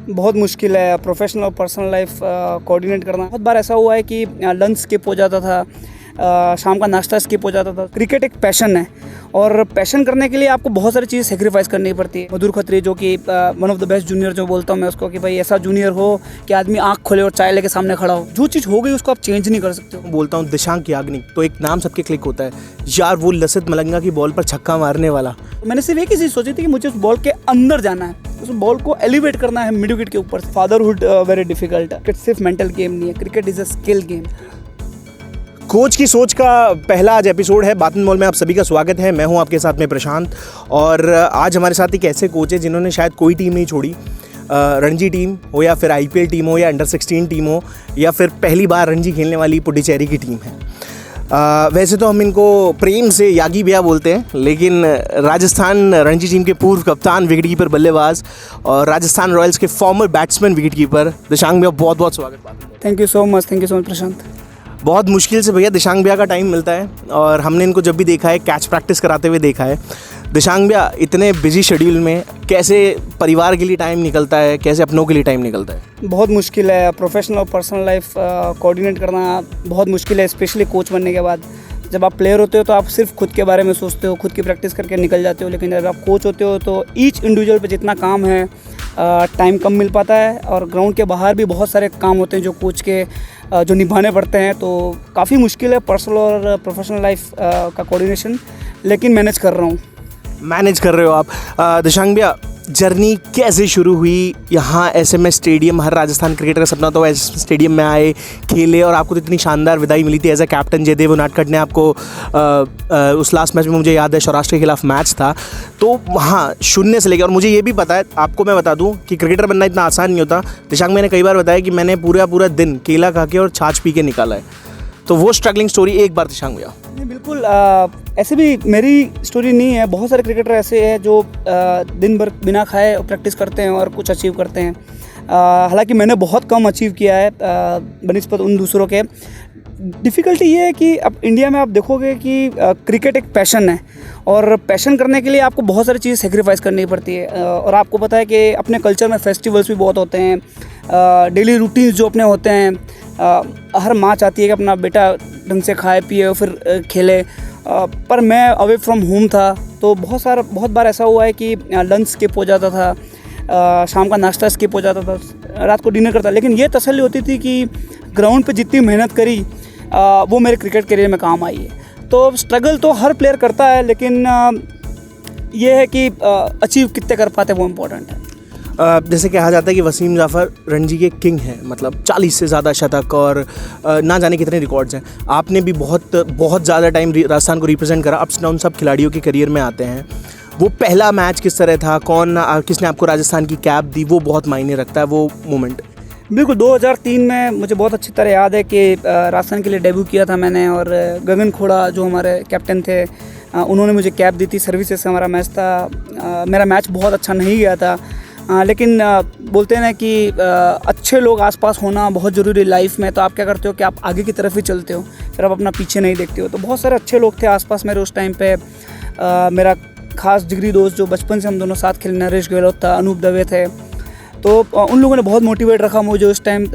बहुत मुश्किल है प्रोफेशनल और पर्सनल लाइफ कोऑर्डिनेट करना। बहुत बार ऐसा हुआ है कि लंच स्किप हो जाता था, शाम का नाश्ता स्किप हो जाता था। क्रिकेट एक पैशन है और पैशन करने के लिए आपको बहुत सारी चीज़ सेक्रीफाइस करनी पड़ती है। मधुर खत्री जो कि one of the best junior जो बोलता हूँ मैं उसको, कि भाई ऐसा जूनियर हो कि आदमी आँख खोले और चाय लेके सामने खड़ा हो। जो चीज़ हो गई उसको आप चेंज नहीं कर सकते हो। बोलता हूँ दिशांक याग्निक, तो एक नाम सबके क्लिक होता है यार, वो लसित मलंगा की बॉल पर छक्का मारने वाला। मैंने सिर्फ एक ही चीज़ सोची थी कि मुझे उस बॉल के अंदर जाना है, उस बॉल को एलिवेट करना है मिड विकेट के ऊपर। Fatherhood very difficult. क्रिकेट सिर्फ मेंटल गेम नहीं है, cricket is a skill game. Coach की सोच का पहला आज एपिसोड है बातन मॉल में। आप सभी का स्वागत है। मैं हूं आपके साथ में प्रशांत, और आज हमारे साथ एक ऐसे कोच है जिन्होंने शायद कोई टीम नहीं छोड़ी। रणजी टीम हो या फिर आईपीएल टीम हो या अंडर 16 टीम हो या फिर पहली बार रणजी खेलने वाली पुडुचेरी की टीम है। वैसे तो हम इनको प्रेम से यागी भैया बोलते हैं, लेकिन राजस्थान रणजी टीम के पूर्व कप्तान, विकेटकीपर, बल्लेबाज और राजस्थान रॉयल्स के फॉर्मर बैट्समैन, विकेटकीपर दिशांक भैया, बहुत बहुत स्वागत। थैंक यू सो मच प्रशांत। बहुत मुश्किल से भैया दिशांक भैया का टाइम मिलता है, और हमने इनको जब भी देखा है कैच प्रैक्टिस कराते हुए देखा है। दिशांक भैया, इतने बिजी शेड्यूल में कैसे परिवार के लिए टाइम निकलता है, कैसे अपनों के लिए टाइम निकलता है? बहुत मुश्किल है प्रोफेशनल और पर्सनल लाइफ कोऑर्डिनेट करना। बहुत मुश्किल है, स्पेशली कोच बनने के बाद। जब आप प्लेयर होते हो तो आप सिर्फ खुद के बारे में सोचते हो, खुद की प्रैक्टिस करके निकल जाते हो, लेकिन जब आप कोच होते हो तो ईच इंडिविजुअल पे जितना काम है टाइम कम मिल पाता है, और ग्राउंड के बाहर भी बहुत सारे काम होते हैं जो कोच के जो निभाने पड़ते हैं। तो काफ़ी मुश्किल है पर्सनल और प्रोफेशनल लाइफ का कोऑर्डिनेशन, लेकिन मैनेज कर रहा हूँ। मैनेज कर रहे हो आप। दिशांक भैया, जर्नी कैसे शुरू हुई यहाँ एसएमएस स्टेडियम? हर राजस्थान क्रिकेटर का सपना तो एसएमएस स्टेडियम में आए, खेले, और आपको तो इतनी शानदार विदाई मिली थी as a captain. Jaydev Unadkat ने आपको उस लास्ट मैच में, मुझे याद है सौराष्ट्र के खिलाफ मैच था, तो वहाँ शून्य से लेकर, और मुझे ये भी पता है, आपको मैं बता दूँ कि क्रिकेटर बनना इतना आसान नहीं होता। दिशांक मैंने कई बार बताया कि मैंने पूरा दिन केला खा के और छाछ पी के निकाला है। तो वो स्ट्रगलिंग स्टोरी एक बार दिशांक भैया। नहीं, बिल्कुल ऐसे भी मेरी स्टोरी नहीं है। बहुत सारे क्रिकेटर ऐसे हैं जो दिन भर बिना खाए प्रैक्टिस करते हैं और कुछ अचीव करते हैं। हालांकि मैंने बहुत कम अचीव किया है बनिस्बत उन दूसरों के। डिफ़िकल्टी ये है कि अब इंडिया में आप देखोगे कि क्रिकेट एक पैशन है, और पैशन करने के लिए आपको बहुत सारी चीज़ सेक्रीफाइस करनी पड़ती है। और आपको पता है कि अपने कल्चर में फेस्टिवल्स भी बहुत होते हैं, डेली रूटीन्स जो अपने होते हैं। हर माँ चाहती है कि अपना बेटा ढंग से खाए पिए और फिर खेले, पर मैं अवे फ्रॉम होम था, तो बहुत बार ऐसा हुआ है कि लंच स्किप हो जाता था, शाम का नाश्ता स्किप हो जाता था, रात को डिनर करता। लेकिन ये तसल्ली होती थी कि ग्राउंड पे जितनी मेहनत करी वो मेरे क्रिकेट करियर में काम आई है। तो स्ट्रगल तो हर प्लेयर करता है, लेकिन ये है कि अचीव कितने कर पाते हैं वो इम्पोर्टेंट है। जैसे कहा जाता है कि वसीम जाफ़र रणजी के किंग हैं, मतलब 40 से ज़्यादा शतक और ना जाने कितने रिकॉर्ड्स हैं। आपने भी बहुत ज़्यादा टाइम राजस्थान को रिप्रेजेंट करा। अप्स डाउन सब खिलाड़ियों के करियर में आते हैं। वो पहला मैच किस तरह था, किसने आपको राजस्थान की कैप दी, वो बहुत मायने रखता है, वो मोमेंट। बिल्कुल, 2003 में मुझे बहुत अच्छी तरह याद है कि राजस्थान के लिए डेब्यू किया था मैंने, और गगन खोड़ा जो हमारे कैप्टन थे उन्होंने मुझे कैप दी थी। सर्विसेज से हमारा मैच था। मेरा मैच बहुत अच्छा नहीं गया था, लेकिन बोलते हैं ना कि अच्छे लोग आसपास होना बहुत ज़रूरी है लाइफ में। तो आप क्या करते हो कि आप आगे की तरफ ही चलते हो, फिर आप अपना पीछे नहीं देखते हो। तो बहुत सारे अच्छे लोग थे आसपास मेरे उस टाइम पे। मेरा खास जिगरी दोस्त जो बचपन से हम दोनों साथ खेले, नरेश गहलोत था, अनूप दवे थे, तो उन लोगों ने बहुत मोटिवेट रखा मुझे उस टाइम।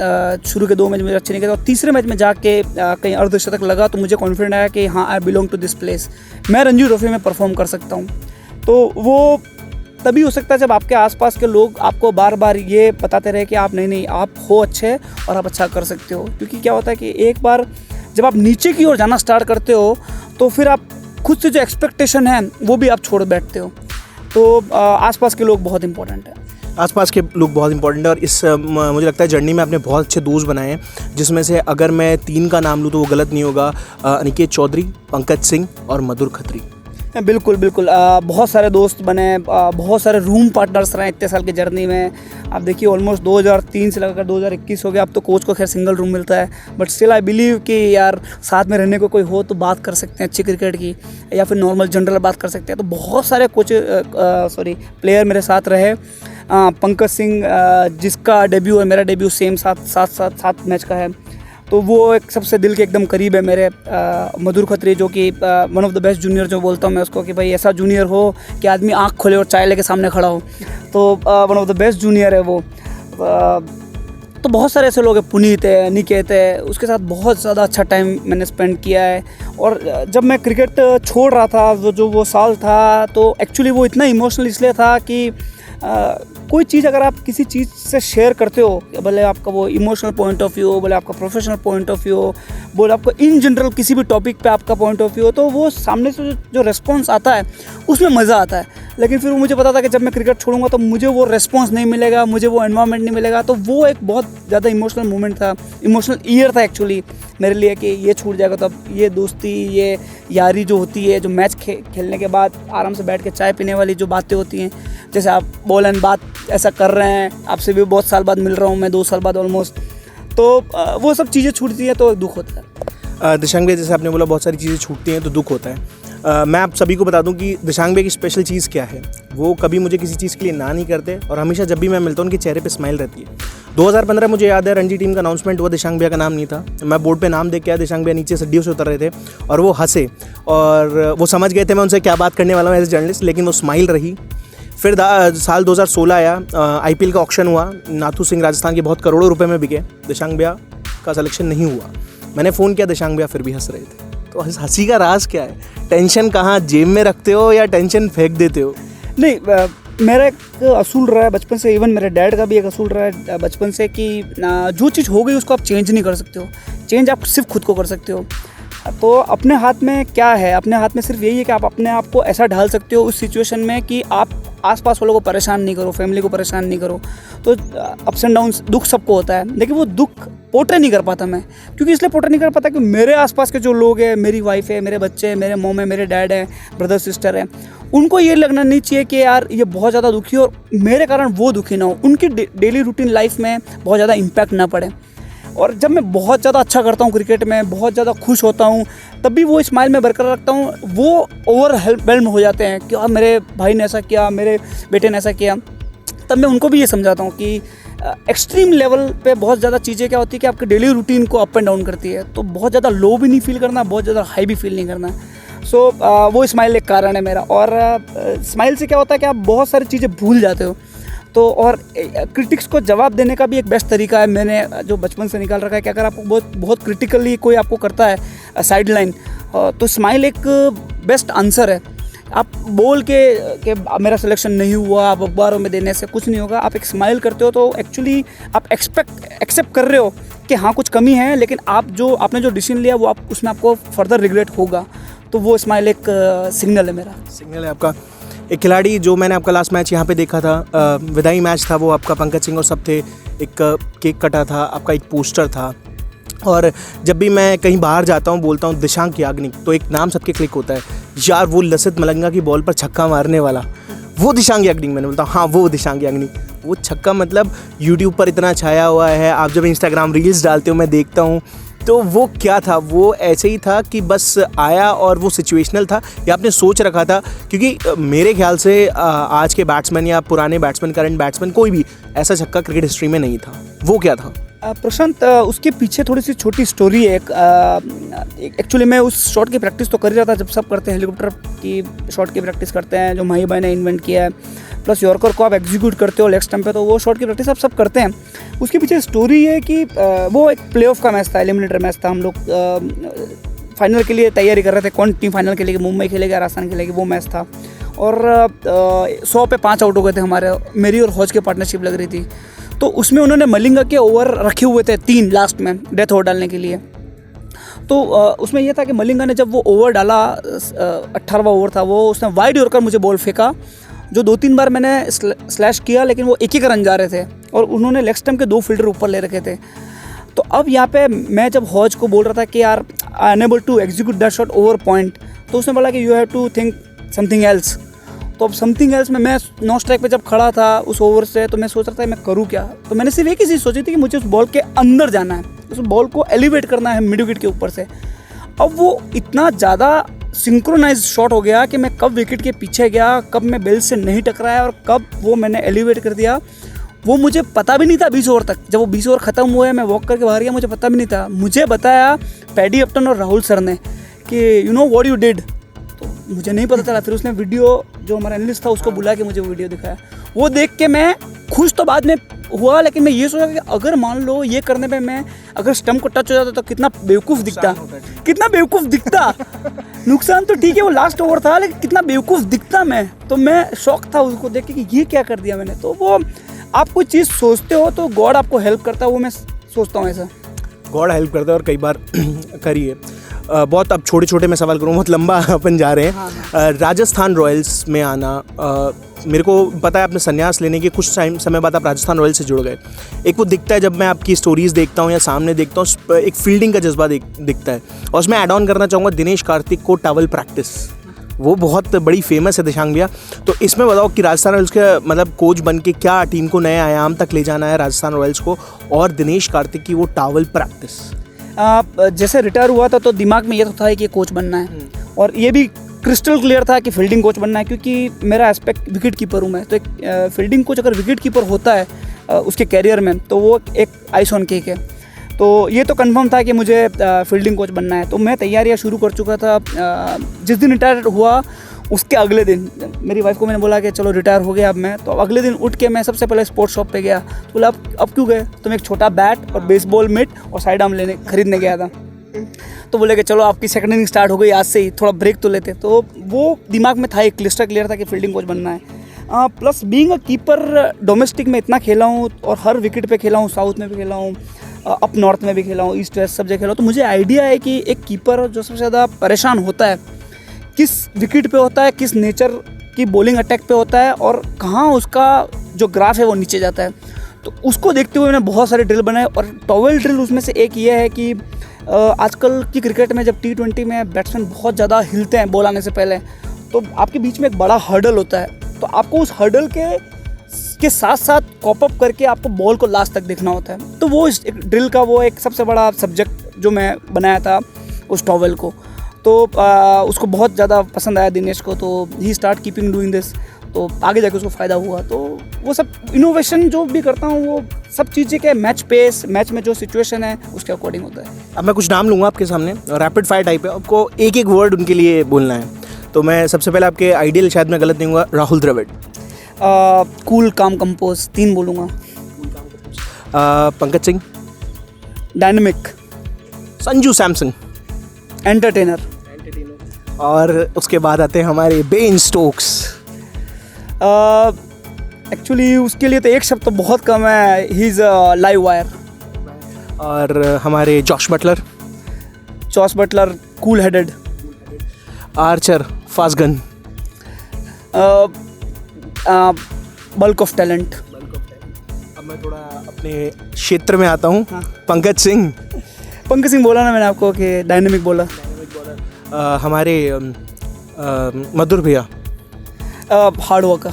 शुरू के 2 मैच मुझे अच्छे नहीं गए, और तीसरे मैच में जाके कहीं अर्धशतक लगा, तो मुझे कॉन्फिडेंट आया कि हाँ, I belong to this place, मैं रणजी ट्रॉफी में परफॉर्म कर सकता हूँ। तो वो तभी हो सकता है जब आपके आसपास के लोग आपको बार बार ये बताते रहे कि आप नहीं आप हो अच्छे और आप अच्छा कर सकते हो। क्योंकि क्या होता है कि एक बार जब आप नीचे की ओर जाना स्टार्ट करते हो, तो फिर आप खुद से जो एक्सपेक्टेशन है वो भी आप छोड़ बैठते हो। तो आसपास के लोग बहुत इंपॉर्टेंट है। आसपास के लोग बहुत इंपॉर्टेंट है, और इस मुझे लगता है जर्नी में आपने बहुत अच्छे दोस्त बनाए हैं, जिसमें से अगर मैं 3 का नाम लूँ तो वो गलत नहीं होगा। अनिकेत चौधरी, पंकज सिंह और मधुर खत्री। बिल्कुल, बहुत सारे दोस्त बने, बहुत सारे रूम पार्टनर्स रहे इतने साल की जर्नी में। आप देखिए ऑलमोस्ट 2003 से लगाकर 2021 हो गया। अब तो कोच को खैर सिंगल रूम मिलता है, बट स्टिल आई बिलीव कि यार साथ में रहने को कोई हो तो बात कर सकते हैं अच्छी क्रिकेट की, या फिर नॉर्मल जनरल बात कर सकते हैं। तो बहुत सारे प्लेयर मेरे साथ रहे। पंकज सिंह जिसका डेब्यू है, मेरा डेब्यू सेम सात मैच का है, तो वो एक सबसे दिल के एकदम करीब है मेरे। मधुर खत्री जो कि one of the best junior जो बोलता हूँ मैं उसको, कि भाई ऐसा जूनियर हो कि आदमी आँख खोले और चाय लेके सामने खड़ा हो, तो one of the best junior है वो। तो बहुत सारे ऐसे लोग हैं, पुनीत है, निकेत है, उसके साथ बहुत ज़्यादा अच्छा टाइम मैंने स्पेंड किया है। और जब मैं क्रिकेट छोड़ रहा था, वो साल था, तो एक्चुअली वो इतना इमोशनल इसलिए था कि कोई चीज़ अगर आप किसी चीज़ से शेयर करते हो, भले आपका वो इमोशनल पॉइंट ऑफ व्यू हो, भले आपका प्रोफेशनल पॉइंट ऑफ व्यू हो, बोले आपको इन जनरल किसी भी टॉपिक पे आपका पॉइंट ऑफ व्यू हो, तो वो सामने से जो रिस्पॉन्स आता है उसमें मज़ा आता है। लेकिन फिर मुझे पता था कि जब मैं क्रिकेट छोड़ूंगा तो मुझे वो रिस्पॉन्स नहीं मिलेगा, मुझे वो एनवायरनमेंट नहीं मिलेगा। तो वो एक बहुत ज़्यादा इमोशनल मोमेंट था, इमोशनल ईयर था एक्चुअली मेरे लिए, कि ये छूट जाएगा। तो अब ये दोस्ती, ये यारी जो होती है, जो मैच खेलने के बाद आराम से बैठ के चाय पीने वाली जो बातें होती हैं, जैसे आप बोल एंड बात ऐसा कर रहे हैं, आपसे भी बहुत साल बाद मिल रहा हूँ मैं, 2 साल बाद ऑलमोस्ट, तो वो सब चीज़ें छूटती हैं तो दुख होता है। दिशांग भैया, जैसे आपने बोला बहुत सारी चीज़ें छूटती हैं तो दुख होता है। मैं आप सभी को बता दूं कि दिशांग भैया की स्पेशल चीज़ क्या है। वो कभी मुझे किसी चीज़ के लिए ना नहीं करते और हमेशा जब भी मैं मिलता हूँ उनके चेहरे पे स्माइल रहती है। 2015 मुझे याद है, रणजी टीम का अनाउंसमेंट हुआ, दिशांग भैया का नाम नहीं था। मैं बोर्ड पे नाम देख के आया, दिशांग भैया नीचे सीढ़ियों से उतर रहे थे और वो हंसे और वो समझ गए थे मैं उनसे क्या बात करने वाला हूँ एज ए जर्नलिस्ट, लेकिन वो स्माइल रही। फिर साल 2016 आया, IPL का ऑक्शन हुआ, नाथू सिंह राजस्थान के बहुत करोड़ों रुपए में बिके, दिशांग भैया का सिलेक्शन नहीं हुआ। मैंने फ़ोन किया, दिशांग भैया फिर भी हंस रहे थे। तो हंसी का राज क्या है? टेंशन कहाँ जेब में रखते हो या टेंशन फेंक देते हो? नहीं, मेरा एक असूल रहा है बचपन से, इवन मेरे डैड का भी एक असूल रहा है बचपन से, कि जो चीज़ हो गई उसको आप चेंज नहीं कर सकते हो, चेंज आप सिर्फ खुद को कर सकते हो। तो अपने हाथ में क्या है? अपने हाथ में सिर्फ यही है कि आप अपने आप को ऐसा ढाल सकते हो उस सिचुएशन में कि आप आसपास वालों को परेशान नहीं करो, फैमिली को परेशान नहीं करो। तो अप्स एंड डाउन्स, दुख सबको होता है, लेकिन वो दुख पोर्ट्रे नहीं कर पाता मैं, क्योंकि इसलिए पोर्ट्रे नहीं कर पाता कि मेरे आसपास के जो लोग हैं, मेरी वाइफ है, मेरे बच्चे हैं, मेरे मॉम है, मेरे डैड है, ब्रदर सिस्टर है, उनको ये लगना नहीं चाहिए कि यार ये बहुत ज़्यादा दुखी और मेरे कारण वो दुखी ना हो, उनकी डेली रूटीन लाइफ में बहुत ज़्यादा इम्पैक्ट ना पड़े। और जब मैं बहुत ज़्यादा अच्छा करता हूँ क्रिकेट में, बहुत ज़्यादा खुश होता हूँ, तब भी वो स्माइल में बरकरार रखता हूँ। वो ओवरवेल्म हो जाते हैं कि मेरे भाई ने ऐसा किया, मेरे बेटे ने ऐसा किया, तब मैं उनको भी ये समझाता हूँ कि एक्सट्रीम लेवल पे बहुत ज़्यादा चीज़ें क्या होती है कि आपके डेली रूटीन को अप एंड डाउन करती है। तो बहुत ज़्यादा लो भी नहीं फील करना, बहुत ज़्यादा हाई भी फील नहीं करना। सो वो स्माइल एक कारण है मेरा। और स्माइल से क्या होता है कि आप बहुत सारी चीज़ें भूल जाते हो। तो और क्रिटिक्स को जवाब देने का भी एक बेस्ट तरीका है, मैंने जो बचपन से निकाल रखा है, कि अगर आपको बहुत क्रिटिकली कोई आपको करता है साइड लाइन, तो स्माइल एक बेस्ट आंसर है। आप बोल के मेरा सिलेक्शन नहीं हुआ, आप अखबारों में देने से कुछ नहीं होगा। आप एक स्माइल करते हो तो एक्चुअली आप एक्सेप्ट कर रहे हो कि हाँ कुछ कमी है, लेकिन आपने जो डिसीजन लिया वो उसमें आपको फर्दर रिग्रेट होगा। तो वो स्माइल एक सिग्नल है मेरा। सिग्नल है आपका। एक खिलाड़ी जो मैंने आपका लास्ट मैच यहाँ पे देखा था, विदाई मैच था, वो आपका पंकज सिंह और सब थे, एक केक कटा था, आपका एक पोस्टर था। और जब भी मैं कहीं बाहर जाता हूँ, बोलता हूँ दिशांक याग्निक, तो एक नाम सबके क्लिक होता है, यार वो लसित मलंगा की बॉल पर छक्का मारने वाला, वो दिशांक याग्निक। मैंने बोलता हूँ हाँ वो दिशांक याग्निक। वो छक्का मतलब यूट्यूब पर इतना छाया हुआ है, आप जब इंस्टाग्राम रील्स डालते हो मैं देखता हूँ, तो वो क्या था? वो ऐसे ही था कि बस आया और वो सिचुएशनल था या आपने सोच रखा था? क्योंकि मेरे ख्याल से आज के बैट्समैन या पुराने बैट्समैन, करंट बैट्समैन, कोई भी ऐसा छक्का क्रिकेट हिस्ट्री में नहीं था। वो क्या था? प्रशांत, उसके पीछे थोड़ी सी छोटी स्टोरी है। एक्चुअली मैं उस शॉट की प्रैक्टिस तो कर ही रहा था, जब सब करते हैं हेलीकॉप्टर की शॉट की प्रैक्टिस करते हैं, जो माही भाई ने इन्वेंट किया है, प्लस यॉर्कर को आप एग्जीक्यूट करते हो लेग स्टंप पे, तो वो शॉट की प्रैक्टिस आप सब करते हैं। उसके पीछे स्टोरी है कि वो एक प्लेऑफ का मैच था, एलिमिनेटर मैच था। हम लोग फाइनल के लिए तैयारी कर रहे थे, कौन टीम फाइनल खेलेगी, मुंबई खेलेगी, राजस्थान खेलेगी, वो मैच था। और 100 पे 5 आउट हो गए थे हमारे, मेरी और हौज की पार्टनरशिप लग रही थी। तो उसमें उन्होंने मलिंगा के ओवर रखे हुए थे 3 लास्ट में डेथ ओवर डालने के लिए। तो उसमें यह था कि मलिंगा ने जब वो ओवर डाला, 18वां ओवर था वो, उसने वाइड यॉर्कर मुझे बॉल फेंका, जो 2-3 बार मैंने स्लैश किया, लेकिन वो एक रन जा रहे थे और उन्होंने लेग स्टंप के 2 फील्डर ऊपर ले रखे थे। तो अब यहाँ पे मैं जब हौज को बोल रहा था कि यार I unable to execute that shot over point, तो उसने बोला कि you have to think something else. तो अब समथिंग एल्स में मैं नॉन स्ट्राइक पे जब खड़ा था उस ओवर से, तो मैं सोच रहा था मैं करूँ क्या। तो मैंने सिर्फ एक ही चीज़ सोची थी कि मुझे उस बॉल के अंदर जाना है, उस बॉल को एलिवेट करना है मिड विकेट के ऊपर से। अब वो इतना ज़्यादा सिंक्रोनाइज शॉट हो गया कि मैं कब विकेट के पीछे गया, कब मैं बेल से नहीं टकराया और कब वो मैंने एलिवेट कर दिया, वो मुझे पता भी नहीं था 20 ओवर तक। जब वो 20 ओवर ख़त्म हुए, मैं वॉक करके बाहर गया, मुझे पता भी नहीं था। मुझे बताया पैडी अपटन और राहुल सर ने कि you know what you did. तो मुझे नहीं पता चला। फिर उसने वीडियो, जो हमारा एनालिस्ट था, उसको बुला के मुझे वो वीडियो दिखाया। वो देख के मैं खुश तो बाद में हुआ, लेकिन मैं ये सोचा कि अगर मान लो ये करने पे मैं अगर स्टंप को टच हो जाता तो कितना बेवकूफ़ दिखता नुकसान तो ठीक है, वो लास्ट ओवर था, लेकिन कितना बेवकूफ़ दिखता मैं। तो मैं शौक था उसको देख के कि ये क्या कर दिया मैंने। तो वो आप कोई चीज़ सोचते हो तो गॉड आपको हेल्प करता है, वो मैं सोचता हूँ ऐसा। गॉड हेल्प करता है और कई बार करिए। बहुत अब छोटे छोटे मैं सवाल करूँ, बहुत लंबा अपन जा रहे हैं। हाँ। राजस्थान रॉयल्स में आना, मेरे को पता है आपने संन्यास लेने के कुछ समय बाद आप राजस्थान रॉयल्स से जुड़ गए। एक वो दिखता है जब मैं आपकी स्टोरीज़ देखता हूँ या सामने देखता हूँ, एक फील्डिंग का जज्बा दिखता है। और उसमें ऐड ऑन करना चाहूँगा दिनेश कार्तिक को टॉवल प्रैक्टिस, वो बहुत बड़ी फेमस है दिशांग भैया। तो इसमें बताओ कि राजस्थान रॉयल्स के मतलब कोच बन के क्या टीम को नए आयाम तक ले जाना है राजस्थान रॉयल्स को, और दिनेश कार्तिक की वो टॉवल प्रैक्टिस। जैसे रिटायर हुआ था तो दिमाग में ये तो था कि कोच बनना है, और ये भी क्रिस्टल क्लियर था कि फील्डिंग कोच बनना है, क्योंकि मेरा एस्पेक्ट विकेट कीपर हूँ मैं। तो एक फील्डिंग कोच अगर विकेट कीपर होता है उसके कैरियर में तो वो एक आइस ऑन केक है। तो ये तो कंफर्म था कि मुझे फील्डिंग कोच बनना है। तो मैं तैयारियां शुरू कर चुका था। जिस दिन रिटायर हुआ उसके अगले दिन मेरी वाइफ को मैंने बोला कि चलो रिटायर हो गया अब मैं। तो अगले दिन उठ के मैं सबसे पहले स्पोर्ट्स शॉप पे गया। तो बोला अब क्यों गए? तो मैं एक छोटा बैट और बेसबॉल मिट और साइड आर्म खरीदने गया था। तो बोले कि चलो आपकी सेकंड इनिंग स्टार्ट हो गई, आज से ही थोड़ा ब्रेक तो लेते। तो वो दिमाग में था, एक क्लिस्टर क्लियर था कि फील्डिंग कोच बनना है। Plus being a keeper domestic में इतना खेला हूँ और हर विकेट पे खेला हूँ, साउथ में भी खेला हूँ, अप नॉर्थ में भी खेला हूँ, ईस्ट वेस्ट सब जगह खेला हूँ। तो मुझे आइडिया है कि एक कीपर जो सबसे ज़्यादा परेशान होता है किस विकेट पे होता है, किस नेचर की बॉलिंग अटैक पे होता है और कहाँ उसका जो ग्राफ है वो नीचे जाता है। तो उसको देखते हुए मैंने बहुत सारे ड्रिल बनाए, और टॉवेल ड्रिल उसमें से एक ये है कि आजकल की क्रिकेट में जब T20 में बैट्समैन बहुत ज़्यादा हिलते हैं बॉल आने से पहले, तो आपके बीच में एक बड़ा हर्डल होता है। तो आपको उस हर्डल के साथ साथ कॉप अप करके आपको बॉल को लास्ट तक देखना होता है। तो वो एक ड्रिल का वो एक सबसे बड़ा सब्जेक्ट जो मैं बनाया था उस टॉवेल को। तो उसको बहुत ज़्यादा पसंद आया दिनेश को, तो ही स्टार्ट कीपिंग डूइंग दिस। तो आगे जाके उसको फ़ायदा हुआ। तो वो सब इनोवेशन जो भी करता हूँ वो सब चीज़ें के मैच पेस, मैच में जो सिचुएशन है उसके अकॉर्डिंग होता है। अब मैं कुछ नाम लूँगा आपके सामने, रैपिड फायर टाइप है, आपको एक एक वर्ड उनके लिए बोलना है। तो मैं सबसे पहले आपके आइडियल, शायद मैं गलत नहीं हूँ, राहुल द्रविड़। कूल काम कंपोज, 3 बोलूँगा। पंकज सिंह। डायनेमिक। संजू सैमसन। एंटरटेनर। और उसके बाद आते हैं हमारे बेन स्टोक्स। एक्चुअली उसके लिए तो एक शब्द तो बहुत कम है, ही इज़ लाइव वायर। और हमारे Jos Buttler. Cool headed. Archer, fast gun. Bulk of talent. अब मैं थोड़ा अपने क्षेत्र में आता हूँ। हाँ। पंकज सिंह बोला ना मैंने आपको कि डायनेमिक बोला। हमारे मधुर भैया। Hard worker.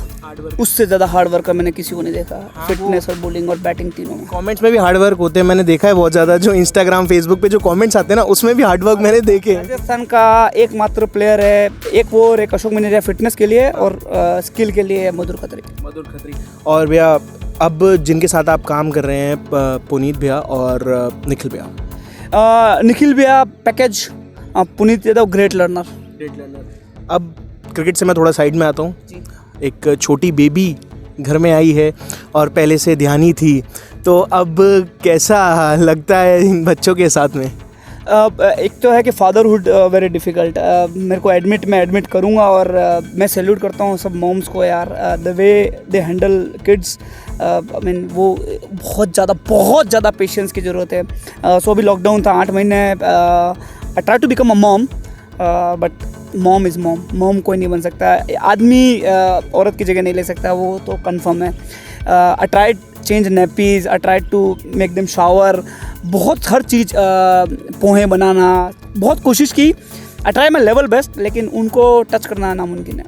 उससे ज़्यादा हार्ड वर्कर मैंने किसी को नहीं देखा। फिटनेस और बॉलिंग और बैटिंग तीनों में। कमेंट्स में भी हार्ड वर्क होते हैं, मैंने देखा है बहुत ज़्यादा। जो इंस्टाग्राम फेसबुक पे जो कमेंट्स आते हैं ना, उसमें भी हार्ड वर्क मैंने देखे। राजस्थान का एकमात्र प्लेयर है, एक वो और एक अशोक मिनेरिया, फिटनेस के लिए और स्किल के लिए मधुर खत्री। और भैया अब जिनके साथ आप काम कर रहे हैं, पुनीत भैया और निखिल भैया। निखिल भैया package, Puneet Yadav great learner. अब क्रिकेट से मैं थोड़ा साइड में आता हूँ। एक छोटी बेबी घर में आई है और पहले से ध्यानी थी, तो अब कैसा लगता है इन बच्चों के साथ में? एक तो है कि फादरहुड वेरी डिफ़िकल्ट, मेरे को मैं एडमिट करूँगा। और मैं सैल्यूट करता हूँ सब मॉम्स को यार, the way they handle kids. I mean वो बहुत ज़्यादा पेशेंस की ज़रूरत है। सो अभी लॉकडाउन था 8 महीने। I try to become a mom, but mom is mom. Mom कोई नहीं बन सकता, आदमी औरत की जगह नहीं ले सकता, वो तो कंफर्म है। I tried change nappies, I tried to make them shower, बहुत हर चीज़, पोहे बनाना, बहुत कोशिश की। I try my level best, लेकिन उनको टच करना नामुमकिन है।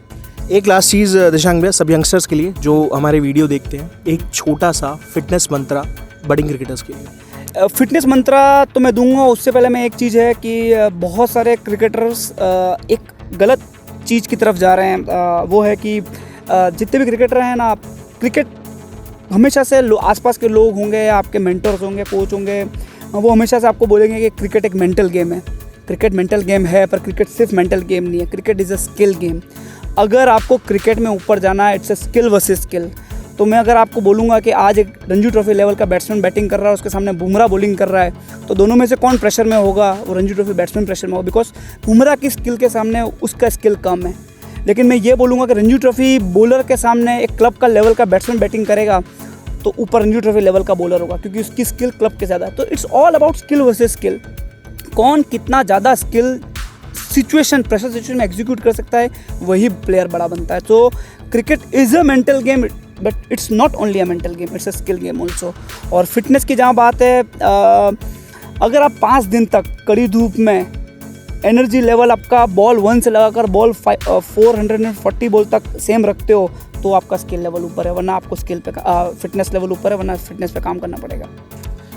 एक लास्ट चीज़ दिशांग भैया, सब यंगस्टर्स के लिए जो हमारे वीडियो देखते हैं, एक छोटा सा फिटनेस मंत्रा बडिंग क्रिकेटर्स के लिए। फिटनेस मंत्रा तो मैं दूंगा, उससे पहले मैं एक चीज़ है कि बहुत सारे क्रिकेटर्स एक गलत चीज़ की तरफ जा रहे हैं। वो है कि जितने भी क्रिकेटर हैं ना, क्रिकेट हमेशा से आसपास के लोग होंगे, आपके मेंटर्स होंगे, कोच होंगे, वो हमेशा से आपको बोलेंगे कि क्रिकेट एक मेंटल गेम है। क्रिकेट मेंटल गेम है, पर क्रिकेट सिर्फ मेंटल गेम नहीं है, cricket is a skill game. अगर आपको क्रिकेट में ऊपर जाना है, it's a skill versus skill. तो मैं अगर आपको बोलूँगा कि आज एक रणजी ट्रॉफी लेवल का बैट्समैन बैटिंग कर रहा है, उसके सामने बुमराह बॉलिंग कर रहा है, तो दोनों में से कौन प्रेशर में होगा? वो रणजी ट्रॉफी बैट्समैन प्रेशर में होगा, बिकॉज बुमराह की स्किल के सामने उसका स्किल कम है। लेकिन मैं ये बोलूँगा कि रणजी ट्रॉफी बॉलर के सामने एक क्लब का लेवल का बैट्समैन बैटिंग करेगा तो ऊपर रणजी ट्रॉफी लेवल का बॉलर होगा, क्योंकि उसकी स्किल क्लब के ज़्यादा है। तो it's all about skill versus skill, कौन कितना ज़्यादा स्किल सिचुएशन प्रेशर सिचुएशन में एग्जीक्यूट कर सकता है, वही प्लेयर बड़ा बनता है। तो cricket is a mental game, but it's not only a mental game, it's a skill game also. और फिटनेस की जहाँ बात है, अगर आप 5 दिन तक कड़ी धूप में एनर्जी लेवल आपका बॉल 1 से लगाकर बॉल 440 बॉल तक सेम रखते हो, तो आपका स्किल लेवल ऊपर है, वरना आपको स्किल पे फिटनेस लेवल ऊपर है, वरना फिटनेस पे काम करना पड़ेगा।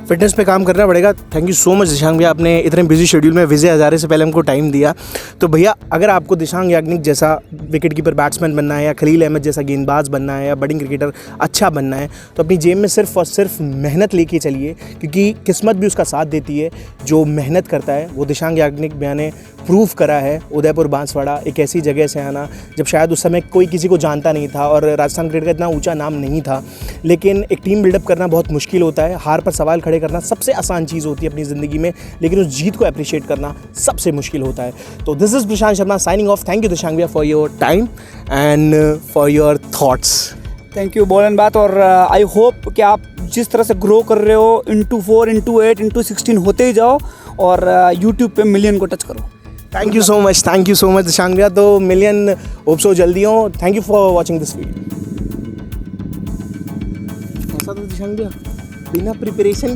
फिटनेस पे काम करना पड़ेगा। Thank you so much Dishang भैया, आपने इतने बिजी शेड्यूल में विजय हजारे से पहले हमको टाइम दिया। तो भैया, अगर आपको दिशांग याग्निक जैसा विकेट कीपर बैट्समैन बनना है, या खलील अहमद जैसा गेंदबाज बनना है, या बटिंग क्रिकेटर अच्छा बनना है, तो अपनी जेब में सिर्फ और सिर्फ मेहनत लेके चलिए, क्योंकि किस्मत भी उसका साथ देती है। जो मेहनत करता है वो दिशांग याग्निक भैया ने प्रूव करा है। उदयपुर बांसवाड़ा एक ऐसी जगह से आना जब शायद उस समय कोई किसी को जानता नहीं था और राजस्थान क्रिकेट का इतना ऊंचा नाम नहीं था, लेकिन एक टीम बिल्डअप करना बहुत मुश्किल होता है। हार पर सवाल खड़े करना सबसे आसान चीज़ होती है अपनी ज़िंदगी में, लेकिन उस जीत को अप्रिशिएट करना सबसे मुश्किल होता है। तो this is Prashant Sharma signing off. Thank you Dishang भैया for your time and for your thoughts. Thank you ball and बात। और आई होप कि आप जिस तरह से ग्रो कर रहे हो, into 4, into 8, into 16 होते ही जाओ और यूट्यूब पे मिलियन को टच करो। Thank you so much Dishang भैया। तो मिलियन होप सो जल्दी हो। Thank you for watching this video. ऐसा तो दिशांग भैया बिना प्रिपरेशन